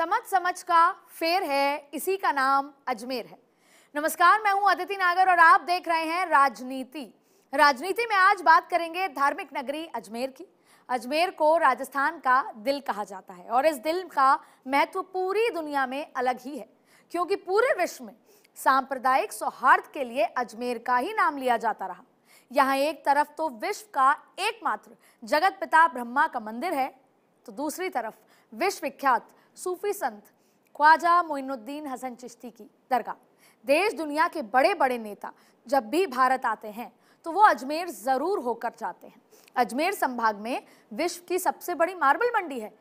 समझ समझ का फेर है, इसी का नाम अजमेर है। नमस्कार, मैं हूं अदिति नागर और आप देख रहे हैं राजनीति। राजनीति में आज बात करेंगे धार्मिक नगरी अजमेर की। अजमेर को राजस्थान का दिल कहा जाता है और इस दिल का महत्व पूरी दुनिया में अलग ही है, क्योंकि पूरे विश्व में सांप्रदायिक सौहार्द के लिए अजमेर का ही नाम लिया जाता रहा। यहाँ एक तरफ तो विश्व का एकमात्र जगत पिता ब्रह्मा का मंदिर है, तो दूसरी तरफ विश्व विख्यात सूफी संत ख्वाजा मोइनुद्दीन हसन चिश्ती की दरगाह। देश दुनिया के बड़े बड़े नेता जब भी भारत आते हैं तो वो अजमेर जरूर होकर जाते हैं। अजमेर संभाग में विश्व की सबसे बड़ी मार्बल मंडी है,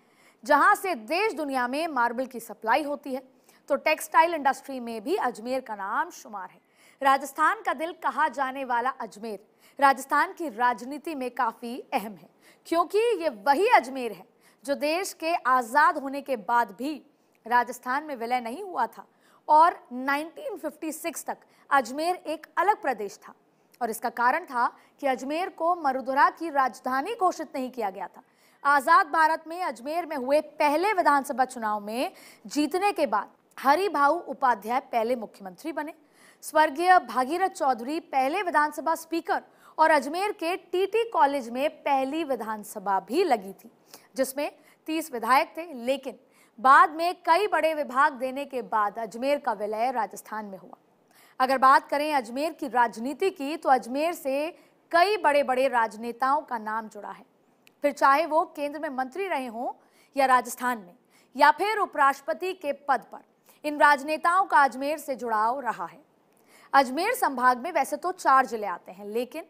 जहां से देश दुनिया में मार्बल की सप्लाई होती है। तो टेक्सटाइल इंडस्ट्री में भी अजमेर का नाम शुमार है। राजस्थान का दिल कहा जाने वाला अजमेर राजस्थान की राजनीति में काफी अहम है, क्योंकि ये वही अजमेर है जो देश के आजाद होने के बाद भी राजस्थान में विलय नहीं हुआ था और 1956 तक अजमेर एक अलग प्रदेश था। और इसका कारण था कि अजमेर को मरुधरा की राजधानी घोषित नहीं किया गया था। आजाद भारत में अजमेर में हुए पहले विधानसभा चुनाव में जीतने के बाद हरिभाऊ उपाध्याय पहले मुख्यमंत्री बने। स्वर्गीय भागीरथ चौधरी पहले विधानसभा स्पीकर और अजमेर के टीटी कॉलेज में पहली विधानसभा भी लगी थी, जिसमें 30 विधायक थे। लेकिन बाद में कई बड़े विभाग देने के बाद अजमेर का विलय राजस्थान में हुआ। अगर बात करें अजमेर की राजनीति की, तो अजमेर से कई बड़े बड़े राजनेताओं का नाम जुड़ा है, फिर चाहे वो केंद्र में मंत्री रहे हों या राजस्थान में या फिर उपराष्ट्रपति के पद पर। इन राजनेताओं का अजमेर से जुड़ाव रहा है। अजमेर संभाग में वैसे तो 4 जिले आते हैं, लेकिन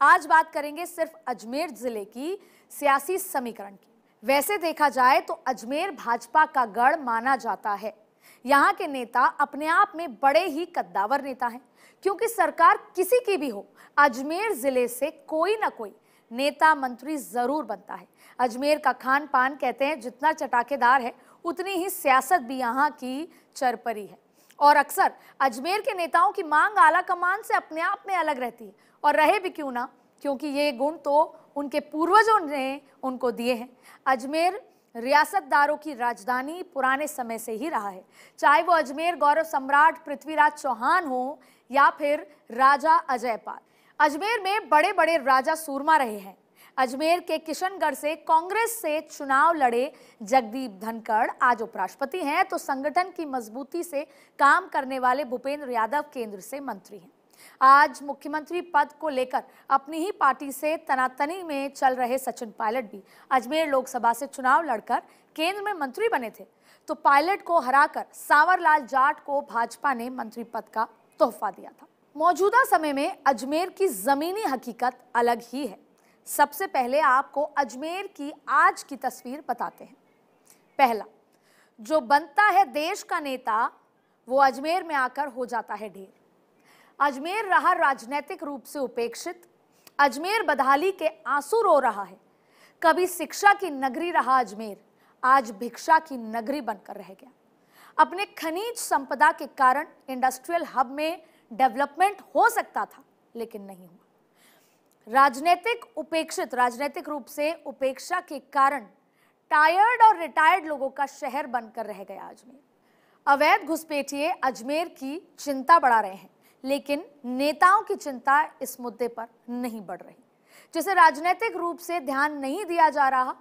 आज बात करेंगे सिर्फ अजमेर जिले की सियासी समीकरण की। वैसे देखा जाए तो अजमेर भाजपा का गढ़ माना जाता है। यहाँ के नेता अपने आप में बड़े ही कद्दावर नेता हैं, क्योंकि सरकार किसी की भी हो, अजमेर जिले से कोई ना कोई नेता मंत्री जरूर बनता है। अजमेर का खान पान कहते हैं जितना चटाकेदार है, उतनी ही सियासत भी यहाँ की चरपरी है। और अक्सर अजमेर के नेताओं की मांग आला कमान से अपने आप में अलग रहती है, और रहे भी क्यों ना, क्योंकि ये गुण तो उनके पूर्वजों ने उनको दिए हैं। अजमेर रियासतदारों की राजधानी पुराने समय से ही रहा है, चाहे वो अजमेर गौरव सम्राट पृथ्वीराज चौहान हो या फिर राजा अजयपाल। अजमेर में बड़े बड़े राजा सूरमा रहे हैं। अजमेर के किशनगढ़ से कांग्रेस से चुनाव लड़े जगदीप धनखड़ आज उपराष्ट्रपति हैं, तो संगठन की मजबूती से काम करने वाले भूपेंद्र यादव केंद्र से मंत्री हैं। आज मुख्यमंत्री पद को लेकर अपनी ही पार्टी से तनातनी में चल रहे सचिन पायलट भी अजमेर लोकसभा से चुनाव लड़कर केंद्र में मंत्री बने थे। तो पायलट को हराकर सांवरलाल जाट को भाजपा ने मंत्री पद का तोहफा दिया था। मौजूदा समय में अजमेर की जमीनी हकीकत अलग ही है। सबसे पहले आपको अजमेर की आज की तस्वीर बताते हैं। पहला, जो बनता है देश का नेता, वो अजमेर में आकर हो जाता है ढेर। अजमेर रहा राजनीतिक रूप से उपेक्षित। अजमेर बदहाली के आंसू रो रहा है। कभी शिक्षा की नगरी रहा अजमेर, आज भिक्षा की नगरी बनकर रह गया। अपने खनिज संपदा के कारण इंडस्ट्रियल हब में डेवलपमेंट हो सकता था, लेकिन नहीं हुआ। राजनीतिक रूप से उपेक्षा के कारण टायर्ड और रिटायर्ड लोगों का शहर बनकर रह गया अजमेर। अवैध घुसपैठिए अजमेर की चिंता बढ़ा रहे हैं, लेकिन नेताओं की चिंता इस मुद्दे पर नहीं बढ़ रही, जिसे राजनीतिक रूप से ध्यान नहीं दिया जा रहा।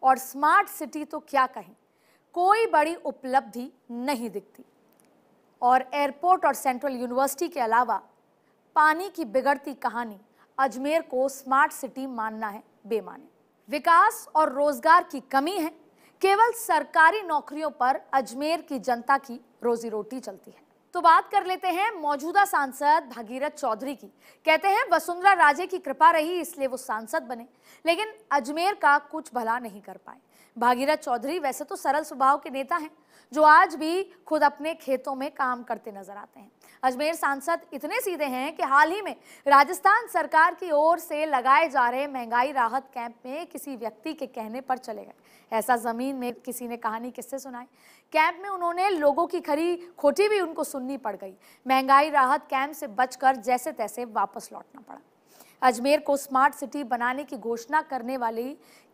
और स्मार्ट सिटी तो क्या कहें, कोई बड़ी उपलब्धि नहीं दिखती। और एयरपोर्ट और सेंट्रल यूनिवर्सिटी के अलावा पानी की बिगड़ती कहानी अजमेर को स्मार्ट सिटी मानना है बेमाने। विकास और रोजगार की कमी है। केवल सरकारी नौकरियों पर अजमेर की जनता की रोजी रोटी चलती है। तो बात कर लेते हैं मौजूदा सांसद भागीरथ चौधरी की। कहते हैं वसुंधरा राजे की कृपा रही इसलिए वो सांसद बने, लेकिन अजमेर का कुछ भला नहीं कर पाए। भागीरथ चौधरी वैसे तो सरल स्वभाव के नेता हैं, जो आज भी खुद अपने खेतों में काम करते नजर आते हैं। अजमेर सांसद इतने सीधे हैं कि हाल ही में राजस्थान सरकार की ओर से लगाए जा रहे महंगाई राहत कैंप में किसी व्यक्ति के कहने पर चले गए। ऐसा जमीन में किसी ने कहानी किससे सुनाई। कैंप में उन्होंने लोगों की खरी खोटी भी उनको सुननी पड़ गई। महंगाई राहत कैंप से बचकर जैसे तैसे वापस लौटना पड़ा। अजमेर को स्मार्ट सिटी बनाने की घोषणा करने वाली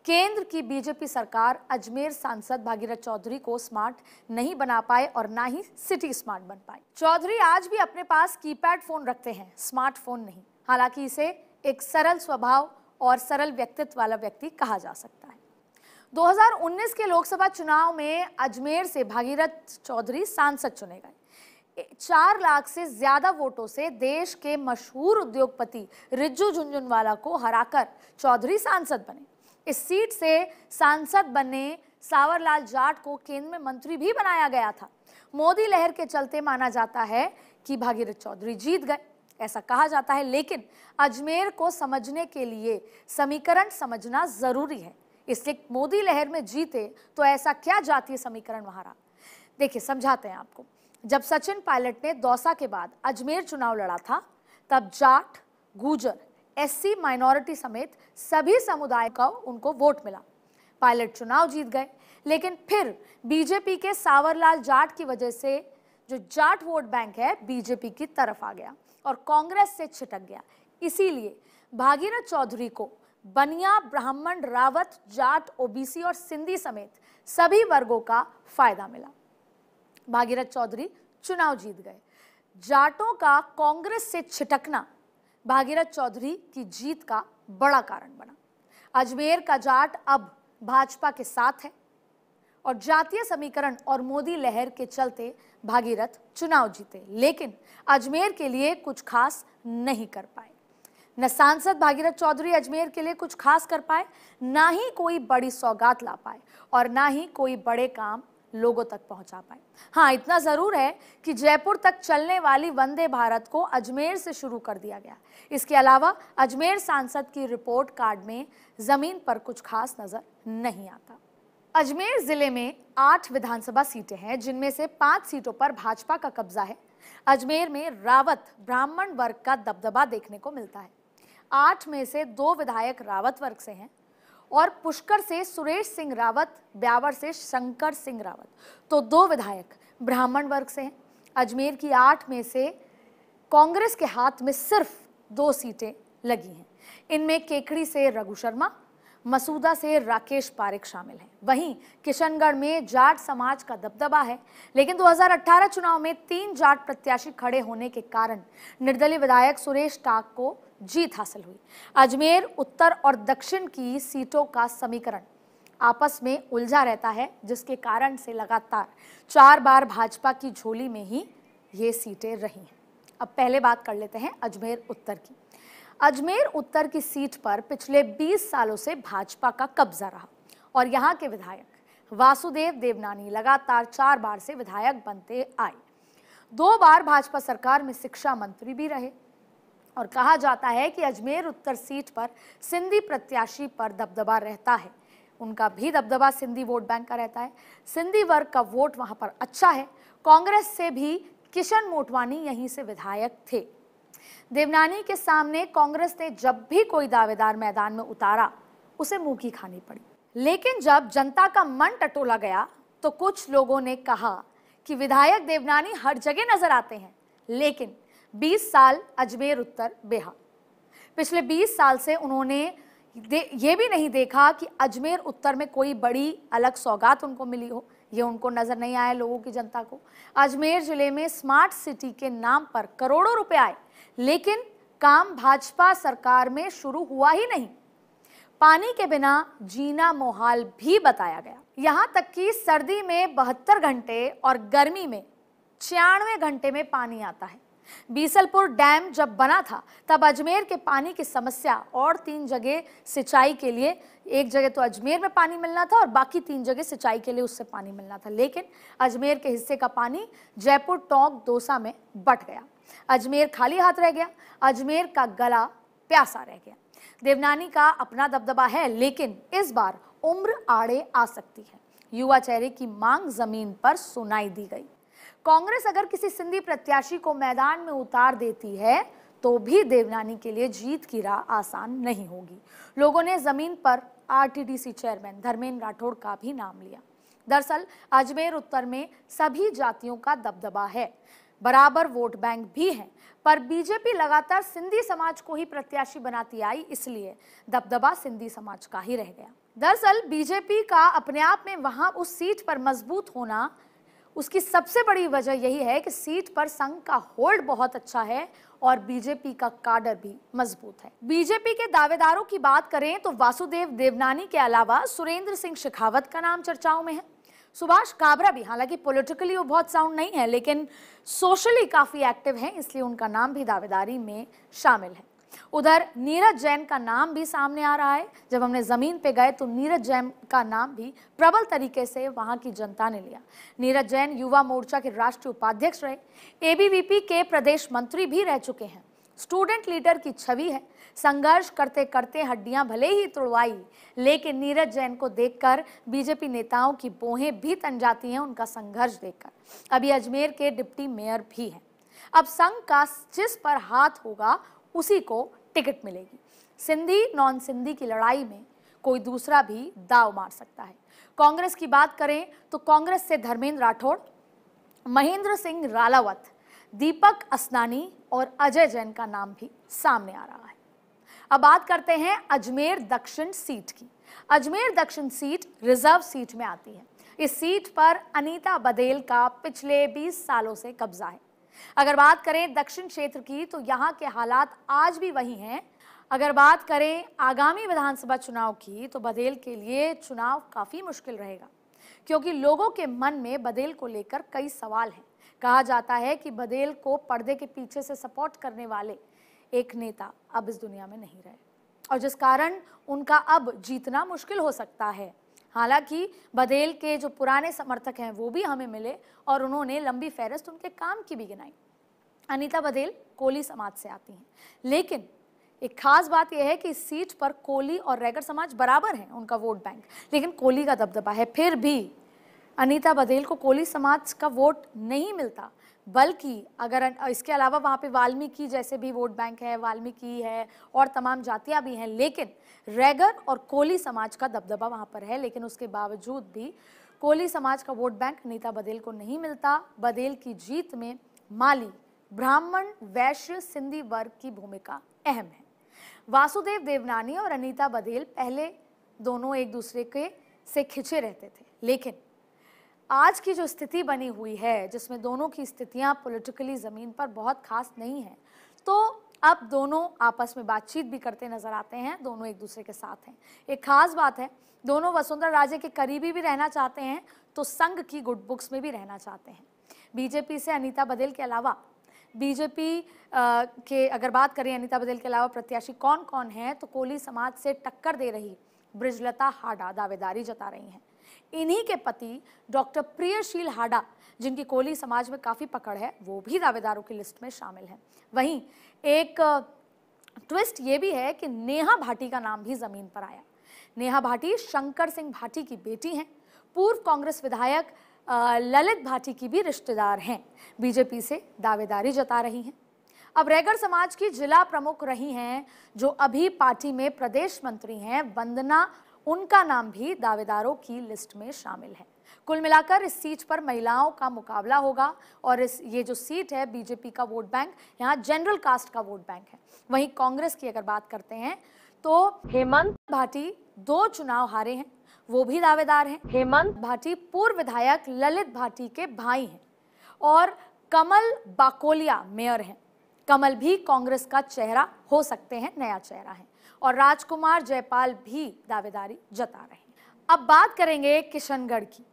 केंद्र की बीजेपी सरकार अजमेर सांसद भागीरथ चौधरी को स्मार्ट नहीं बना पाए और ना ही सिटी स्मार्ट बन पाई। चौधरी आज भी अपने पास कीपैड फोन रखते हैं, स्मार्टफोन नहीं। हालांकि इसे एक सरल स्वभाव और सरल व्यक्तित्व वाला व्यक्ति कहा जा सकता है। 2019 के लोकसभा चुनाव में अजमेर से भागीरथ चौधरी सांसद चुने गए। 4 लाख से ज्यादा वोटों से देश के मशहूर उद्योगपति रिज्जू झुनझुनवाला को हराकर चौधरी सांसद बने। इस सीट से सांसद बने सावरलाल जाट को केंद्र में मंत्री भी बनाया गया था। मोदी लहर के चलते माना जाता है कि भागीरथ चौधरी जीत गए, ऐसा कहा जाता है। लेकिन अजमेर को समझने के लिए समीकरण समझना जरूरी है। इसलिए मोदी लहर में जीते तो ऐसा क्या जातीय समीकरण वहां रहा, देखिए समझाते हैं आपको। जब सचिन पायलट ने दौसा के बाद अजमेर चुनाव लड़ा था, तब जाट, गुर्जर, एससी माइनॉरिटी समेत सभी समुदाय का उनको वोट मिला। पायलट चुनाव जीत गए, लेकिन फिर बीजेपी के सावरलाल जाट की वजह से जो जाट वोट बैंक है बीजेपी की तरफ आ गया और कांग्रेस से छिटक गया। इसीलिए भागीरथ चौधरी को बनिया, ब्राह्मण, रावत, जाट, ओबीसी और सिंधी समेत सभी वर्गों का फायदा मिला। भागीरथ चौधरी चुनाव जीत गए। जाटों का कांग्रेस से छिटकना भागीरथ चौधरी की जीत का बड़ा कारण बना। अजमेर का जाट अब भाजपा के साथ है और जातीय समीकरण और मोदी लहर के चलते भागीरथ चुनाव जीते, लेकिन अजमेर के लिए कुछ खास नहीं कर पाए। न सांसद भागीरथ चौधरी अजमेर के लिए कुछ खास कर पाए, ना ही कोई बड़ी सौगात ला पाए और ना ही कोई बड़े काम लोगों तक पहुंचा पाए। हाँ, इतना जरूर है कि जयपुर तक चलने वाली वंदे भारत को अजमेर से शुरू कर दिया गया। इसके अलावा अजमेर सांसद की रिपोर्ट कार्ड में जमीन पर कुछ खास नजर नहीं आता। अजमेर जिले में 8 विधानसभा सीटें हैं, जिनमें से 5 सीटों पर भाजपा का कब्जा है। अजमेर में रावत ब्राह्मण वर्ग का दबदबा देखने को मिलता है। 8 में से 2 विधायक रावत वर्ग से हैं और पुष्कर से सुरेश सिंह रावत, ब्यावर से शंकर सिंह रावत, तो 2 विधायक ब्राह्मण वर्ग से हैं। अजमेर की 8 में से कांग्रेस के हाथ में सिर्फ 2 सीटें लगी हैं। इनमें केकड़ी से रघु शर्मा, मसूदा से राकेश पारेख शामिल हैं। वहीं किशनगढ़ में जाट समाज का दबदबा है, लेकिन 2018 चुनाव में 3 जाट प्रत्याशी खड़े होने के कारण निर्दलीय विधायक सुरेश टाक को जीत हासिल हुई। अजमेर उत्तर और दक्षिण की सीटों का समीकरण आपस में उलझा रहता है, जिसके कारण से लगातार 4 बार भाजपा की झोली में ही ये सीटें रही हैं। अब पहले बात कर लेते हैं अजमेर उत्तर की। अजमेर उत्तर की सीट पर पिछले 20 सालों से भाजपा का कब्जा रहा और यहाँ के विधायक वासुदेव देवनानी लगातार 4 बार से विधायक बनते आए। 2 बार भाजपा सरकार में शिक्षा मंत्री भी रहे और कहा जाता है कि अजमेर उत्तर सीट पर सिंधी प्रत्याशी पर दबदबा रहता है। उनका भी दबदबा सिंधी वोट बैंक का रहता है। सिंधी वर्ग का वोट वहां पर अच्छा है। कांग्रेस से भी किशन मोटवानी यहीं से विधायक थे। देवनानी के सामने कांग्रेस ने जब भी कोई दावेदार मैदान में उतारा, उसे मुंह की खानी पड़ी। लेकिन जब जनता का मन टटोला गया तो कुछ लोगों ने कहा कि विधायक देवनानी हर जगह नजर आते हैं, लेकिन 20 साल अजमेर उत्तर बेहा। पिछले 20 साल से उन्होंने ये भी नहीं देखा कि अजमेर उत्तर में कोई बड़ी अलग सौगात उनको मिली हो। ये उनको नजर नहीं आया लोगों की जनता को। अजमेर जिले में स्मार्ट सिटी के नाम पर करोड़ों रुपए आए, लेकिन काम भाजपा सरकार में शुरू हुआ ही नहीं। पानी के बिना जीना मुहाल भी बताया गया। यहां तक कि सर्दी में 72 घंटे और गर्मी में 96 घंटे में पानी आता है। बीसलपुर डैम जब बना था तब अजमेर के पानी की समस्या और 3 जगह सिंचाई के लिए, एक जगह तो अजमेर में पानी मिलना था और बाकी 3 जगह सिंचाई के लिए उससे पानी मिलना था, लेकिन अजमेर के हिस्से का पानी जयपुर, टोंक, दौसा में बट गया। अजमेर खाली हाथ रह गया। अजमेर का गला प्यासा रह गया। देवनानी का अपना दबदबा है, लेकिन इस बार उम्र आड़े आ सकती है। युवा चेहरे की मांग जमीन पर सुनाई दी गई। कांग्रेस अगर किसी सिंधी प्रत्याशी को मैदान में उतार देती है तो भी देवनानी के लिए जीत की राह आसान नहीं होगी। लोगों ने जमीन पर आरटीडीसी चेयरमैन धर्मेंद्र राठौड़ का भी नाम लिया। दरअसल अजमेर उत्तर में सभी जातियों का दबदबा है। बराबर वोट बैंक भी हैं, पर बीजेपी लगातार सिंधी समाज को ही प्रत्याशी बनाती आई, इसलिए दबदबा सिंधी समाज का ही रह गया। दरअसल बीजेपी का अपने आप में वहां उस सीट पर मजबूत होना, उसकी सबसे बड़ी वजह यही है कि सीट पर संघ का होल्ड बहुत अच्छा है और बीजेपी का काडर भी मजबूत है। बीजेपी के दावेदारों की बात करें तो वासुदेव देवनानी के अलावा सुरेंद्र सिंह शेखावत का नाम चर्चाओं में है। सुभाष काबरा भी, हालांकि पॉलिटिकली वो बहुत साउंड नहीं है, लेकिन सोशली काफी एक्टिव हैं, इसलिए उनका नाम भी दावेदारी में शामिल है। उधर नीरज जैन का नाम भी सामने आ रहा है। जब हमने जमीन पे गए तो नीरज जैन का नाम भी प्रबल तरीके से वहां की जनता ने लिया। नीरज जैन युवा मोर्चा के राष्ट्रीय उपाध्यक्ष रहे, एबीवीपी के प्रदेश मंत्री भी रह चुके हैं। स्टूडेंट लीडर की छवि है। संघर्ष करते करते हड्डियां भले ही तुड़वाई, लेकिन नीरज जैन को देखकर बीजेपी नेताओं की भौहें भी तन जाती हैं उनका संघर्ष देखकर। अभी अजमेर के डिप्टी मेयर भी हैं। अब संघ का जिस पर हाथ होगा उसी को टिकट मिलेगी। सिंधी नॉन सिंधी की लड़ाई में कोई दूसरा भी दाव मार सकता है। कांग्रेस की बात करें तो कांग्रेस से धर्मेंद्र राठौड़, महेंद्र सिंह रालावत, दीपक असनानी और अजय जैन का नाम भी सामने आ रहा है। अब बात करते हैं अजमेर दक्षिण सीट की। अजमेर दक्षिण सीट रिजर्व सीट में आती है। इस सीट पर अनीता बदेल का पिछले 20 सालों से कब्जा है। अगर बात करें दक्षिण क्षेत्र की तो यहाँ के हालात आज भी वही हैं। अगर बात करें आगामी विधानसभा चुनाव की तो बदेल के लिए चुनाव काफी मुश्किल रहेगा, क्योंकि लोगों के मन में बदेल को लेकर कई सवाल हैं। कहा जाता है कि बदेल को पर्दे के पीछे से सपोर्ट करने वाले एक नेता अब इस दुनिया में नहीं रहे, और जिस कारण उनका अब जीतना मुश्किल हो सकता है। हालांकि बदेल के जो पुराने समर्थक हैं वो भी हमें मिले और उन्होंने लंबी फहरिस्त उनके काम की भी गिनाई। अनीता बदेल कोली समाज से आती हैं, लेकिन एक खास बात यह है कि इस सीट पर कोली और रैगर समाज बराबर हैं, उनका वोट बैंक, लेकिन कोली का दबदबा है। फिर भी अनीता बदेल को कोली समाज का वोट नहीं मिलता, बल्कि अगर इसके अलावा वहाँ पे वाल्मीकि जैसे भी वोट बैंक है, वाल्मीकि है और तमाम जातियाँ भी हैं, लेकिन रैगर और कोली समाज का दबदबा वहाँ पर है। लेकिन उसके बावजूद भी कोली समाज का वोट बैंक अनीता बदेल को नहीं मिलता। बदेल की जीत में माली, ब्राह्मण, वैश्य, सिंधी वर्ग की भूमिका अहम है। वासुदेव देवनानी और अनीता बदेल पहले दोनों एक दूसरे के से खिंचे रहते थे, लेकिन आज की जो स्थिति बनी हुई है, जिसमें दोनों की स्थितियां पॉलिटिकली ज़मीन पर बहुत खास नहीं है, तो अब दोनों आपस में बातचीत भी करते नजर आते हैं, दोनों एक दूसरे के साथ हैं। एक खास बात है, दोनों वसुंधरा राजे के करीबी भी रहना चाहते हैं, तो संघ की गुड बुक्स में भी रहना चाहते हैं। बीजेपी से अनीता बदेल के अलावा बीजेपी के अगर बात करें अनीता बदेल के अलावा प्रत्याशी कौन कौन है, तो कोली समाज से टक्कर दे रही ब्रिजलता हाडा दावेदारी जता रही हैं। इन्हीं के पति डॉक्टर प्रियशील हाडा, जिनकी कोली समाज में काफ़ी पकड़ है, वो भी दावेदारों की लिस्ट में शामिल हैं। वहीं एक ट्विस्ट ये भी है कि नेहा भाटी का नाम भी ज़मीन पर आया। नेहा भाटी शंकर सिंह भाटी की बेटी हैं, पूर्व कांग्रेस विधायक ललित भाटी की भी रिश्तेदार हैं, बीजेपी से दावेदारी जता रही हैं। अब रैगर समाज की जिला प्रमुख रही हैं, जो अभी पार्टी में प्रदेश मंत्री हैं, वंदना, उनका नाम भी दावेदारों की लिस्ट में शामिल है। कुल मिलाकर इस सीट पर महिलाओं का मुकाबला होगा और ये जो सीट है बीजेपी का वोट बैंक, यहाँ जनरल कास्ट का वोट बैंक है। वहीं कांग्रेस की अगर बात करते हैं तो हेमंत भाटी 2 चुनाव हारे हैं, वो भी दावेदार हैं। हेमंत भाटी पूर्व विधायक ललित भाटी के भाई हैं और कमल बाकोलिया मेयर हैं। कमल भी कांग्रेस का चेहरा हो सकते हैं, नया चेहरा है, और राजकुमार जयपाल भी दावेदारी जता रहे हैं। अब बात करेंगे किशनगढ़ की।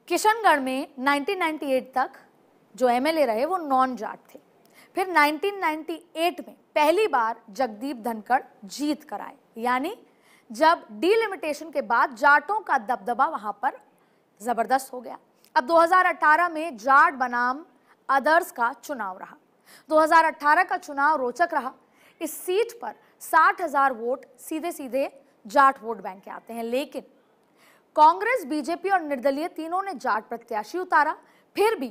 किशनगढ़ में 1998 तक जो एमएलए रहे वो नॉन जाट थे। फिर 1998 में पहली बार जगदीप धनखड़ जीत कर आए, यानी जब डिलिमिटेशन के बाद जाटों का दबदबा वहां पर जबरदस्त हो गया। अब 2018 में जाट बनाम अदर्स का चुनाव रहा। 2018 का चुनाव रोचक रहा। इस सीट पर 60,000 वोट सीधे सीधे जाट वोट बैंक के आते हैं, लेकिन कांग्रेस, बीजेपी और निर्दलीय तीनों ने जाट प्रत्याशी उतारा। फिर भी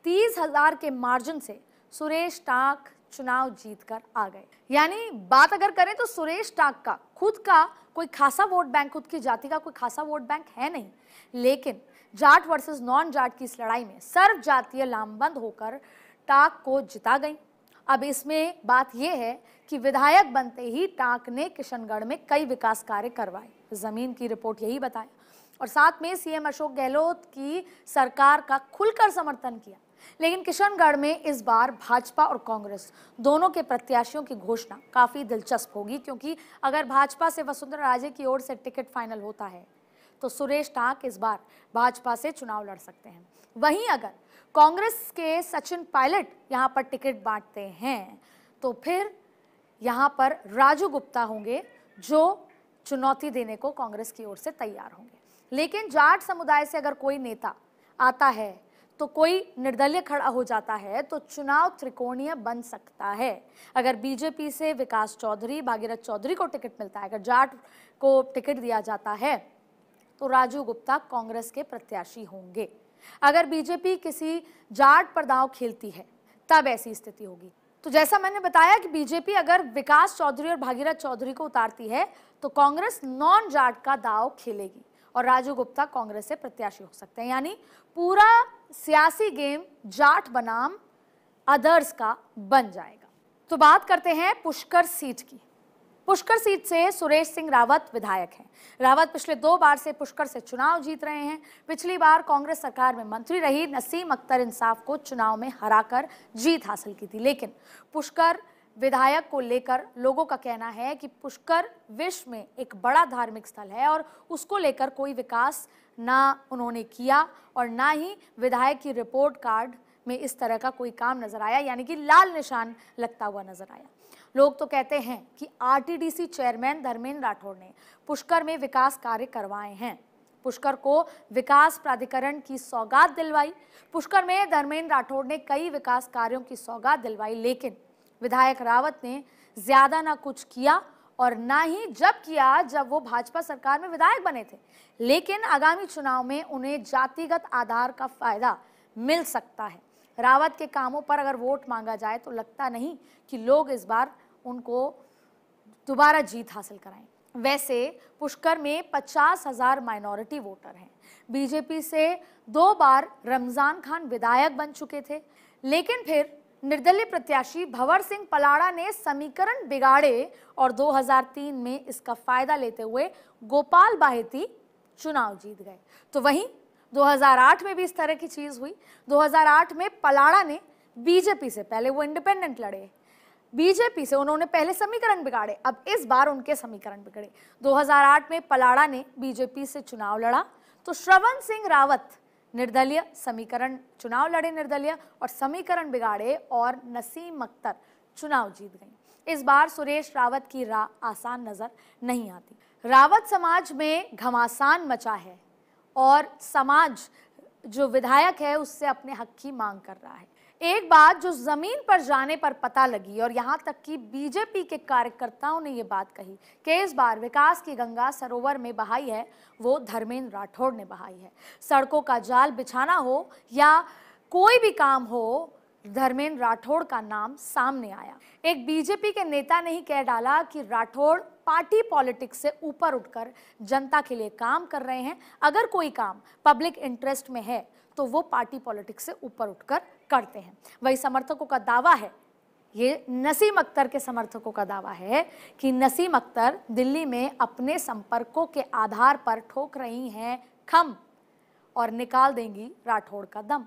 30,000 के मार्जिन से सुरेश टाक चुनाव जीतकर आ गए। यानी बात अगर करें तो सुरेश टाक का खुद का कोई खासा वोट बैंक, खुद की जाति का कोई खासा वोट बैंक है नहीं, लेकिन जाट वर्सेस नॉन जाट की इस लड़ाई में सर्व जातीय लामबंद होकर टाक को जिता गई। अब इसमें बात यह है कि विधायक बनते ही टाक ने किशनगढ़ में कई विकास कार्य करवाए, जमीन की रिपोर्ट यही बताया, और साथ में सीएम अशोक गहलोत की सरकार का खुलकर समर्थन किया। लेकिन किशनगढ़ में इस बार भाजपा और कांग्रेस दोनों के प्रत्याशियों की घोषणा काफी दिलचस्प होगी, क्योंकि अगर भाजपा से वसुंधरा राजे की ओर से टिकट फाइनल होता है तो सुरेश टाक इस बार भाजपा से चुनाव लड़ सकते हैं। वहीं अगर कांग्रेस के सचिन पायलट यहां पर टिकट बांटते हैं तो फिर यहां पर राजू गुप्ता होंगे जो चुनौती देने को कांग्रेस की ओर से तैयार होंगे। लेकिन जाट समुदाय से अगर कोई नेता आता है तो कोई निर्दलीय खड़ा हो जाता है तो चुनाव त्रिकोणीय बन सकता है। अगर बीजेपी से विकास चौधरी, भागीरथ चौधरी को टिकट मिलता है, अगर जाट को टिकट दिया जाता है तो राजू गुप्ता कांग्रेस के प्रत्याशी होंगे। अगर बीजेपी किसी जाट पर दांव खेलती है तब ऐसी स्थिति होगी। तो जैसा मैंने बताया कि बीजेपी अगर विकास चौधरी और भागीरथ चौधरी को उतारती है तो कांग्रेस नॉन जाट का दांव खेलेगी और राजू गुप्ता कांग्रेस से प्रत्याशी हो सकते हैं। यानी पूरा सियासी गेम जाट बनाम अदर्स का बन जाएगा। तो बात करते हैं पुष्कर सीट की। पुष्कर सीट से सुरेश सिंह रावत विधायक हैं। रावत पिछले 2 बार से पुष्कर से चुनाव जीत रहे हैं। पिछली बार कांग्रेस सरकार में मंत्री रही नसीम अख्तर इंसाफ को चुनाव में हराकर जीत हासिल की थी। लेकिन पुष्कर विधायक को लेकर लोगों का कहना है कि पुष्कर विश्व में एक बड़ा धार्मिक स्थल है और उसको लेकर कोई विकास ना उन्होंने किया और ना ही विधायक की रिपोर्ट कार्ड में इस तरह का कोई काम नजर आया, यानी कि लाल निशान लगता हुआ नजर आया। लोग तो कहते हैं कि आरटीडीसी चेयरमैन धर्मेंद्र राठौड़ ने पुष्कर में विकास कार्य करवाए हैं। पुष्कर को विकास प्राधिकरण की सौगात दिलवाई। पुष्कर में धर्मेंद्र राठौड़ ने कई विकास कार्यों की सौगात दिलवाई, लेकिन विधायक रावत ने ज्यादा ना कुछ किया और ना ही जब किया जब वो भाजपा सरकार में विधायक बने थे। लेकिन आगामी चुनाव में उन्हें जातिगत आधार का फायदा मिल सकता है। रावत के कामों पर अगर वोट मांगा जाए तो लगता नहीं कि लोग इस बार उनको दोबारा जीत हासिल कराएं। वैसे पुष्कर में 50,000 माइनॉरिटी वोटर हैं। बीजेपी से 2 बार रमजान खान विधायक बन चुके थे, लेकिन फिर निर्दलीय प्रत्याशी भंवर सिंह पलाड़ा ने समीकरण बिगाड़े और 2003 में इसका फायदा लेते हुए गोपाल बाहेती चुनाव जीत गए। तो वहीं 2008 में भी इस तरह की चीज हुई। 2008 में पलाड़ा ने बीजेपी से, पहले वो इंडिपेंडेंट लड़े, बीजेपी से उन्होंने पहले समीकरण बिगाड़े, अब इस बार उनके समीकरण बिगड़े। 2008 में पलाड़ा ने बीजेपी से चुनाव लड़ा तो श्रवण सिंह रावत निर्दलीय समीकरण चुनाव लड़े निर्दलीय और समीकरण बिगाड़े और नसीम अख्तर चुनाव जीत गई। इस बार सुरेश रावत की राह आसान नजर नहीं आती। रावत समाज में घमासान मचा है और समाज जो विधायक है उससे अपने हक की मांग कर रहा है। एक बात जो जमीन पर जाने पर पता लगी और यहाँ तक कि बीजेपी के कार्यकर्ताओं ने ये बात कही कि इस बार विकास की गंगा सरोवर में बहाई है, वो धर्मेंद्र राठौड़ ने बहाई है। सड़कों का जाल बिछाना हो या कोई भी काम हो, धर्मेंद्र राठौड़ का नाम सामने आया। एक बीजेपी के नेता ने ही कह डाला कि राठौड़ पार्टी पॉलिटिक्स से ऊपर उठकर जनता के लिए काम कर रहे हैं। अगर कोई काम पब्लिक इंटरेस्ट में है तो वो पार्टी पॉलिटिक्स से ऊपर उठकर करते हैं। वही समर्थकों का दावा है, ये नसीम अख्तर के समर्थकों का दावा है कि नसीम अख्तर दिल्ली में अपने संपर्कों के आधार पर ठोक रही हैं खम और निकाल देंगी राठौड़ का दम।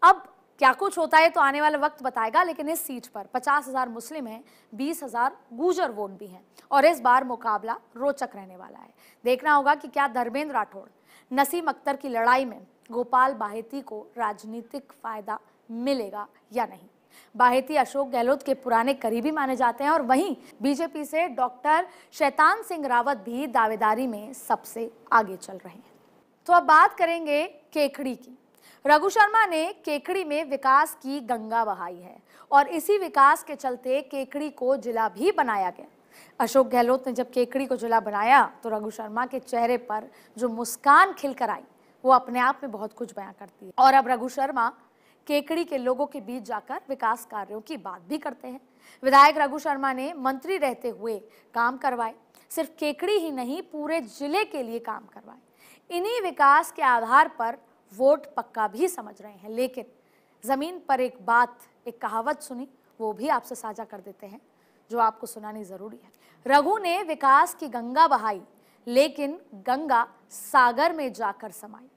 अब क्या कुछ होता है तो आने वाला वक्त बताएगा, लेकिन इस सीट पर 50,000 मुस्लिम हैं, 20,000 गूजर वोट भी हैं और इस बार मुकाबला रोचक रहने वाला है। देखना होगा कि क्या धर्मेंद्र राठौड़ नसीम अख्तर की लड़ाई में गोपाल बाहेती को राजनीतिक फायदा मिलेगा या नहीं। बाहेती अशोक गहलोत के पुराने करीबी माने जाते हैं और वहीं बीजेपी से डॉक्टर शैतान सिंह रावत भी दावेदारी में सबसे आगे चल रहे हैं। तो अब बात करेंगे केकड़ी की। रघु शर्मा ने केकड़ी में विकास की गंगा बहाई है और इसी विकास के चलते केकड़ी को जिला भी बनाया गया। अशोक गहलोत ने जब केकड़ी को जिला बनाया तो रघु शर्मा के चेहरे पर जो मुस्कान खिलकर आई वो अपने आप में बहुत कुछ बयां करती है। और अब रघु शर्मा केकड़ी के लोगों के बीच जाकर विकास कार्यों की बात भी करते हैं। विधायक रघु शर्मा ने मंत्री रहते हुए काम करवाए, सिर्फ केकड़ी ही नहीं पूरे जिले के लिए काम करवाए। इन्हीं विकास के आधार पर वोट पक्का भी समझ रहे हैं, लेकिन जमीन पर एक बात, एक कहावत सुनी, वो भी आपसे साझा कर देते हैं जो आपको सुनानी जरूरी है। रघु ने विकास की गंगा बहाई, लेकिन गंगा सागर में जाकर समाई।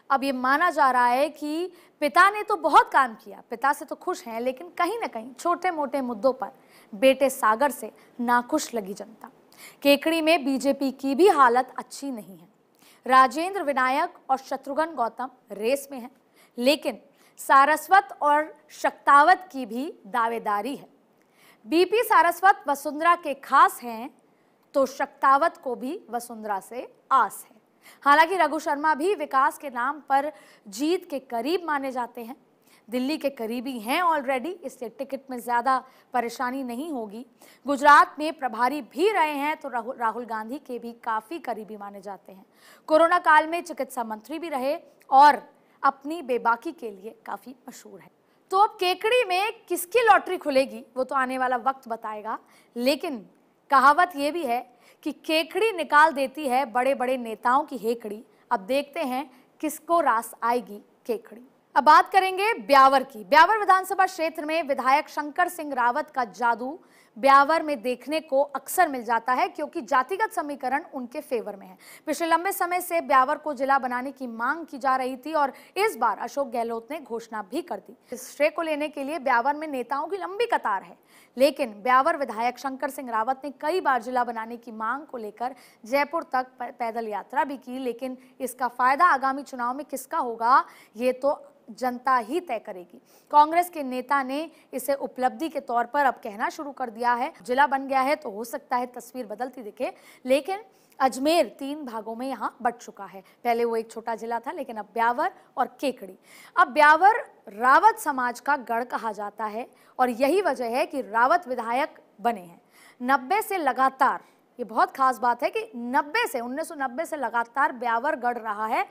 अब ये माना जा रहा है कि पिता ने तो बहुत काम किया, पिता से तो खुश हैं, लेकिन कहीं ना कहीं छोटे मोटे मुद्दों पर बेटे सागर से नाखुश लगी जनता। केकड़ी में बीजेपी की भी हालत अच्छी नहीं है। राजेंद्र विनायक और शत्रुघ्न गौतम रेस में हैं, लेकिन सारस्वत और शक्तावत की भी दावेदारी है। बीपी सारस्वत वसुंधरा के खास हैं, तो शक्तावत को भी वसुंधरा से आस है। हालांकि रघु शर्मा भी विकास के नाम पर जीत के करीब माने जाते हैं, दिल्ली के करीबी हैं ऑलरेडी, इससे टिकट में ज्यादा परेशानी नहीं होगी। गुजरात में प्रभारी भी रहे हैं, तो राहुल गांधी के भी काफी करीबी माने जाते हैं। कोरोना काल में चिकित्सा मंत्री भी रहे और अपनी बेबाकी के लिए काफी मशहूर है। तो अब केकड़ी में किसकी लॉटरी खुलेगी वो तो आने वाला वक्त बताएगा, लेकिन कहावत ये भी है कि केकड़ी निकाल देती है बड़े बड़े नेताओं की हेकड़ी। अब देखते हैं किसको रास आएगी केकड़ी। अब बात करेंगे ब्यावर की। ब्यावर विधानसभा क्षेत्र में विधायक शंकर सिंह रावत का जादू ब्यावर में देखने को अक्सर मिल जाता है, क्योंकि जातिगत समीकरण उनके फेवर में है। पिछले लंबे समय से ब्यावर को जिला बनाने की मांग की जा रही थी और इस बार अशोक गहलोत ने घोषणा भी कर दी। इस श्रेय को लेने के लिए ब्यावर में नेताओं की लंबी कतार है, लेकिन ब्यावर विधायक शंकर सिंह रावत ने कई बार जिला बनाने की मांग को लेकर जयपुर तक पैदल यात्रा भी की, लेकिन इसका फायदा आगामी चुनाव में किसका होगा ये तो जनता ही तय करेगी। कांग्रेस के नेता ने इसे उपलब्धि के तौर पर अब कहना शुरू कर दिया है। जिला बन गया है तो हो सकता है तस्वीर बदलती दिखे, लेकिन अजमेर 3 भागों में यहाँ बंट चुका है। पहले वो एक छोटा जिला था, लेकिन अब ब्यावर और केकड़ी। अब ब्यावर रावत समाज का गढ़ कहा जाता है और यही वजह है कि रावत विधायक बने हैं 90 से लगातार। ये बहुत खास बात है कि 1990 से लगातार ब्यावर गढ़ रहा है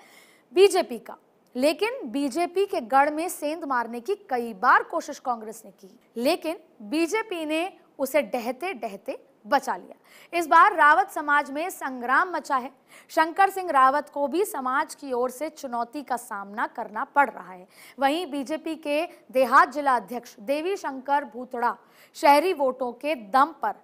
बीजेपी का, लेकिन बीजेपी के गढ़ में सेंध मारने की कई बार कोशिश कांग्रेस ने की, लेकिन बीजेपी ने उसे डहते डहते बचा लिया। इस बार रावत समाज में संग्राम मचा है। शंकर सिंह रावत को भी समाज की ओर से चुनौती का सामना करना पड़ रहा है। वहीं बीजेपी के देहात जिला अध्यक्ष देवी शंकर भूतड़ा शहरी वोटों के दम पर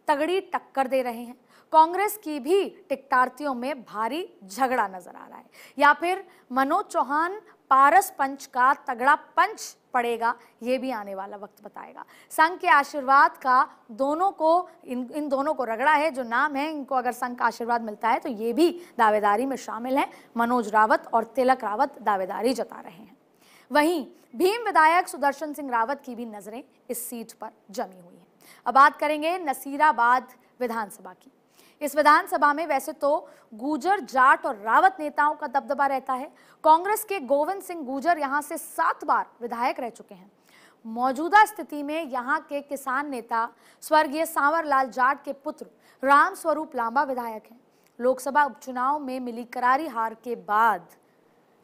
तगड़ी टक्कर दे रहे हैं। कांग्रेस की भी टिकटार्थियों में भारी झगड़ा नजर आ रहा है, या फिर मनोज चौहान पारस पंच का तगड़ा पंच पड़ेगा, ये भी आने वाला वक्त बताएगा। संघ के आशीर्वाद का दोनों को इन दोनों को रगड़ा है, जो नाम है इनको अगर संघ का आशीर्वाद मिलता है तो ये भी दावेदारी में शामिल है। मनोज रावत और तिलक रावत दावेदारी जता रहे हैं। वहीं भीम विधायक सुदर्शन सिंह रावत की भी नजरें इस सीट पर जमी हुई हैं। अब बात करेंगे नसीराबाद विधानसभा की। इस विधानसभा में वैसे तो गुर्जर, जाट और रावत नेताओं का दबदबा रहता है। कांग्रेस के गोविंद सिंह गुर्जर यहां से 7 बार विधायक रह चुके हैं। मौजूदा स्थिति में यहां के किसान नेता स्वर्गीय सांवरलाल जाट के पुत्र राम स्वरूप लांबा विधायक हैं। लोकसभा उपचुनाव में मिली करारी हार के बाद,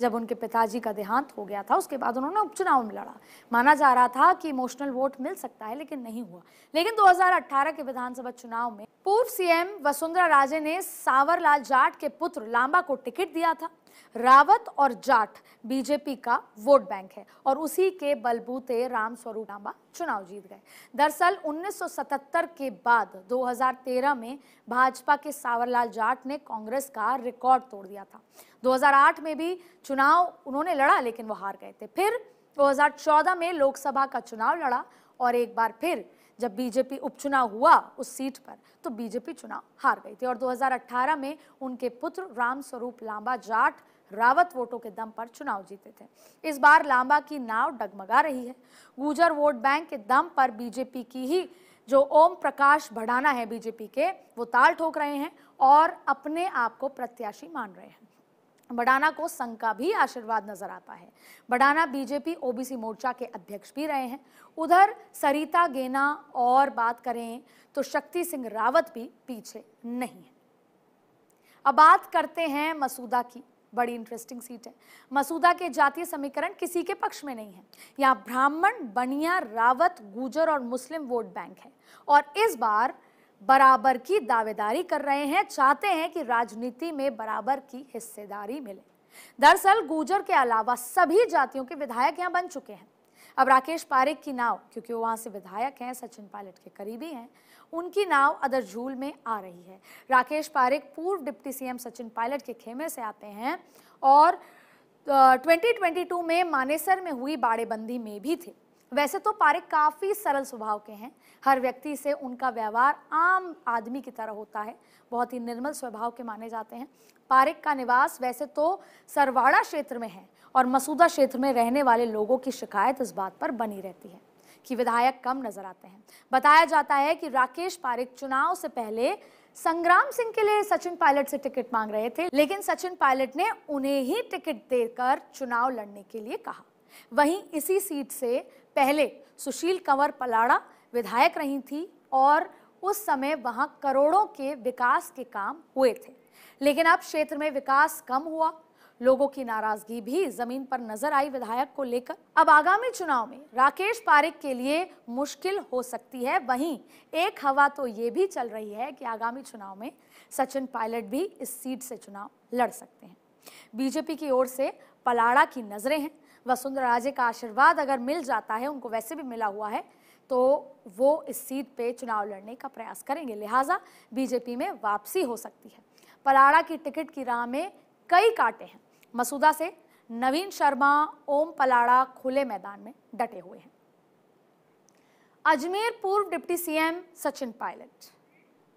जब उनके पिताजी का देहांत हो गया था, उसके बाद उन्होंने उपचुनाव में लड़ा। माना जा रहा था कि इमोशनल वोट मिल सकता है, लेकिन नहीं हुआ। लेकिन 2018 के विधानसभा चुनाव में पूर्व सीएम वसुंधरा राजे ने सांवरलाल जाट के पुत्र लांबा को टिकट दिया था। रावत और जाट बीजेपी का वोट बैंक है और उसी के बलबूते राम स्वरूप लांबा चुनाव जीत गए। दरअसल 1977 के बाद 2013 में भाजपा के सांवरलाल जाट ने कांग्रेस का रिकॉर्ड तोड़ दिया था। 2008 में भी चुनाव उन्होंने लड़ा, लेकिन वो हार गए थे। फिर 2014 में लोकसभा का चुनाव लड़ा और एक बार फिर जब बीजेपी उपचुनाव हुआ उस सीट पर, तो बीजेपी चुनाव हार गई थी और 2018 में उनके पुत्र राम स्वरूप लांबा जाट रावत वोटों के दम पर चुनाव जीते थे। इस बार लांबा की नाव डगमगा रही है। गुर्जर वोट बैंक के दम पर बीजेपी की ही जो ओम प्रकाश भड़ाना है बीजेपी के, वो ताल ठोक रहे हैं और अपने आप को प्रत्याशी मान रहे हैं। भड़ाना को संघ का भी आशीर्वाद नजर आता है। भड़ाना बीजेपी ओबीसी मोर्चा के अध्यक्ष भी रहे हैं। उधर सरिता गेना और बात करें तो शक्ति सिंह रावत भी पीछे नहीं है। अब बात करते हैं मसूदा की। बड़ी इंटरेस्टिंग सीट है। मसूदा के जातीय समीकरण किसी के पक्ष में नहीं है। यहाँ ब्राह्मण, बनिया, रावत, गुर्जर और मुस्लिम वोट बैंक है और इस बार बराबर की दावेदारी कर रहे हैं, चाहते हैं कि राजनीति में बराबर की हिस्सेदारी मिले। दरअसल गुर्जर के अलावा सभी जातियों के विधायक यहां बन चुके हैं। अब राकेश पारेख की नाव, क्योंकि वो वहां से विधायक हैं, सचिन पायलट के करीबी हैं, उनकी नाव अदरझूल में आ रही है। राकेश पारेख पूर्व डिप्टी सीएम सचिन पायलट के खेमे से आते हैं और 2022 में मानेसर में हुई बाड़ेबंदी में भी थे। वैसे तो पारेख काफी सरल स्वभाव के हैं, हर व्यक्ति से उनका व्यवहार आम आदमी की तरह होता है, बहुत ही निर्मल स्वभाव के माने जाते हैं। पारेख का निवास वैसे तो सरवाड़ा क्षेत्र में है और मसूदा क्षेत्र में रहने वाले लोगों की शिकायत इस बात पर बनी रहती है कि विधायक कम नजर आते हैं। बताया जाता है कि राकेश पारेख चुनाव से पहले संग्राम सिंह के लिए सचिन पायलट से टिकट मांग रहे थे, लेकिन सचिन पायलट ने उन्हें ही टिकट देकर चुनाव लड़ने के लिए कहा। वहीं इसी सीट से पहले सुशील कंवर पलाड़ा विधायक रही थी और उस समय वहां करोड़ों के विकास के काम हुए थे, लेकिन अब क्षेत्र में विकास कम हुआ। लोगों की नाराजगी भी जमीन पर नजर आई विधायक को लेकर। अब आगामी चुनाव में राकेश पारेख के लिए मुश्किल हो सकती है। वहीं एक हवा तो ये भी चल रही है कि आगामी चुनाव में सचिन पायलट भी इस सीट से चुनाव लड़ सकते हैं। बीजेपी की ओर से पलाड़ा की नजरें हैं। वसुंधरा राजे का आशीर्वाद अगर मिल जाता है, उनको वैसे भी मिला हुआ है, तो वो इस सीट पे चुनाव लड़ने का प्रयास करेंगे, लिहाजा बीजेपी में वापसी हो सकती है। पलाड़ा की टिकट की राह में कई कांटे हैं। मसूदा से नवीन शर्मा, ओम पलाड़ा खुले मैदान में डटे हुए हैं। अजमेर पूर्व डिप्टी सीएम सचिन पायलट,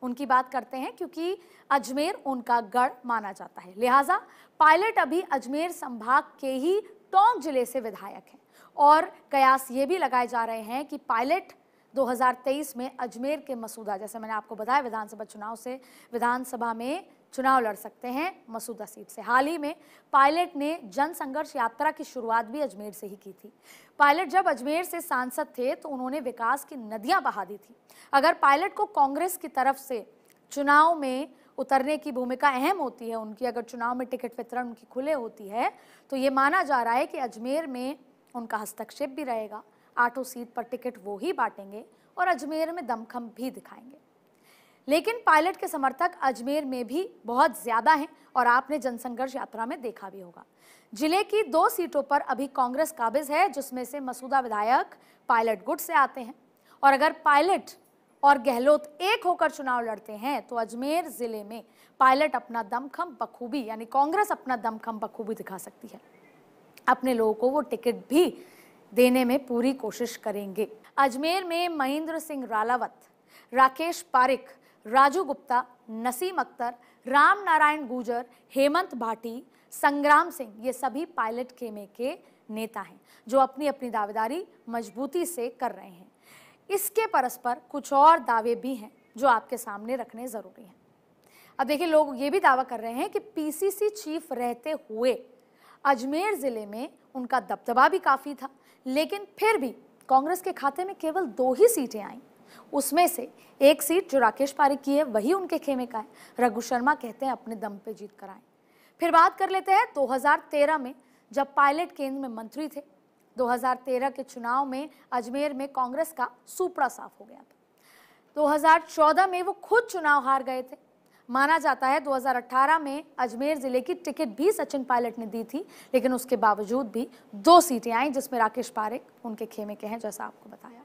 उनकी बात करते हैं क्योंकि अजमेर उनका गढ़ माना जाता है, लिहाजा पायलट अभी अजमेर संभाग के ही टोंक जिले से विधायक हैं और कयास ये भी लगाए जा रहे हैं कि पायलट 2023 में अजमेर के मसूदा, जैसे मैंने आपको बताया, विधानसभा चुनाव से विधानसभा में चुनाव लड़ सकते हैं मसूदा सीट से। हाल ही में पायलट ने जन संघर्ष यात्रा की शुरुआत भी अजमेर से ही की थी। पायलट जब अजमेर से सांसद थे तो उन्होंने विकास की नदियां बहा दी थी। अगर पायलट को कांग्रेस की तरफ से चुनाव में उतरने की भूमिका अहम होती है उनकी, अगर चुनाव में टिकट वितरण उनकी खुले होती है, तो ये माना जा रहा है कि अजमेर में उनका हस्तक्षेप भी रहेगा। 8 सीट पर टिकट वो ही बांटेंगे और अजमेर में दमखम भी दिखाएंगे। लेकिन पायलट के समर्थक अजमेर में भी बहुत ज्यादा हैं और आपने जनसंघर्ष यात्रा में देखा भी होगा। जिले की 2 सीटों पर अभी कांग्रेस काबिज है, जिसमें से मसूदा विधायक पायलट गुट से आते हैं और अगर पायलट और गहलोत एक होकर चुनाव लड़ते हैं तो अजमेर जिले में पायलट अपना दमखम बखूबी, यानी कांग्रेस अपना दमखम बखूबी दिखा सकती है। अपने लोगों को वो टिकट भी देने में पूरी कोशिश करेंगे। अजमेर में महेंद्र सिंह रालावत, राकेश पारेख, राजू गुप्ता, नसीम अख्तर, राम नारायण गुर्जर, हेमंत भाटी, संग्राम सिंह, ये सभी पायलट खेमे के नेता हैं जो अपनी अपनी दावेदारी मजबूती से कर रहे हैं। इसके परस्पर कुछ और दावे भी हैं जो आपके सामने रखने जरूरी हैं। अब देखिए, लोग ये भी दावा कर रहे हैं कि पीसीसी चीफ रहते हुए अजमेर जिले में उनका दबदबा भी काफी था, लेकिन फिर भी कांग्रेस के खाते में केवल 2 ही सीटें आईं। उसमें से एक सीट जो राकेश पारेख की है वही उनके खेमे का है। रघु शर्मा कहते हैं अपने दम पे जीत कर आए। फिर बात कर लेते हैं 2013 में, जब पायलट केंद्र में मंत्री थे। 2013 के चुनाव में अजमेर में कांग्रेस का सुपड़ा साफ हो गया था। 2014 में वो खुद चुनाव हार गए थे। माना जाता है 2018 में अजमेर जिले की टिकट भी सचिन पायलट ने दी थी, लेकिन उसके बावजूद भी 2 सीटें आई जिसमें राकेश पारेख उनके खेमे के हैं, जैसा आपको बताया।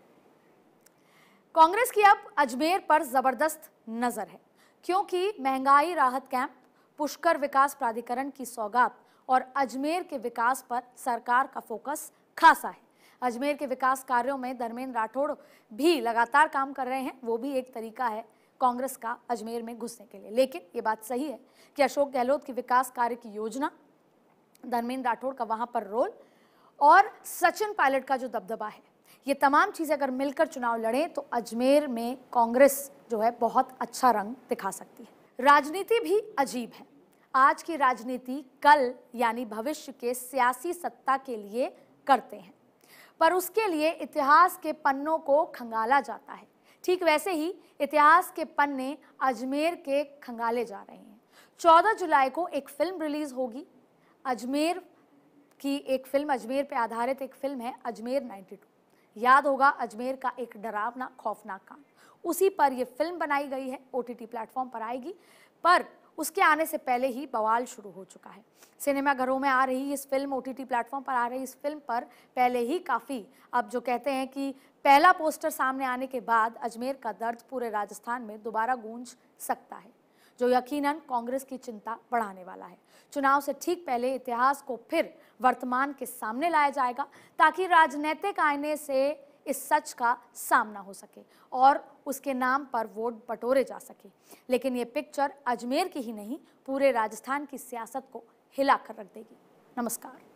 कांग्रेस की अब अजमेर पर जबरदस्त नजर है, क्योंकि महंगाई राहत कैंप, पुष्कर विकास प्राधिकरण की सौगात और अजमेर के विकास पर सरकार का फोकस खासा है। अजमेर के विकास कार्यों में धर्मेंद्र राठौड़ भी लगातार काम कर रहे हैं, वो भी एक तरीका है कांग्रेस का अजमेर में घुसने के लिए। लेकिन ये बात सही है कि अशोक गहलोत की विकास कार्य की योजना, धर्मेंद्र राठौड़ का वहां पर रोल और सचिन पायलट का जो दबदबा है, ये तमाम चीजें अगर मिलकर चुनाव लड़ें तो अजमेर में कांग्रेस जो है बहुत अच्छा रंग दिखा सकती है। राजनीति भी अजीब है। आज की राजनीति कल यानी भविष्य के सियासी सत्ता के लिए करते हैं, पर उसके लिए इतिहास के पन्नों को खंगाला जाता है। ठीक वैसे ही इतिहास के पन्ने अजमेर के खंगाले जा रहे हैं। 14 जुलाई को एक फिल्म रिलीज होगी, अजमेर की एक फिल्म, अजमेर पे आधारित एक फिल्म है अजमेर 92। याद होगा अजमेर का एक डरावना खौफनाक कांड, उसी पर यह फिल्म बनाई गई है। OTT प्लेटफॉर्म पर आएगी, पर उसके आने से पहले ही बवाल शुरू हो चुका है। सिनेमाघरों में आ रही इस फिल्म, OTT प्लेटफॉर्म पर आ रही इस फिल्म पर पहले ही काफ़ी, अब जो कहते हैं कि पहला पोस्टर सामने आने के बाद अजमेर का दर्द पूरे राजस्थान में दोबारा गूंज सकता है, जो यकीनन कांग्रेस की चिंता बढ़ाने वाला है। चुनाव से ठीक पहले इतिहास को फिर वर्तमान के सामने लाया जाएगा, ताकि राजनीतिक आईने से इस सच का सामना हो सके और उसके नाम पर वोट बटोरे जा सके। लेकिन ये पिक्चर अजमेर की ही नहीं, पूरे राजस्थान की सियासत को हिला कर रख देगी। नमस्कार।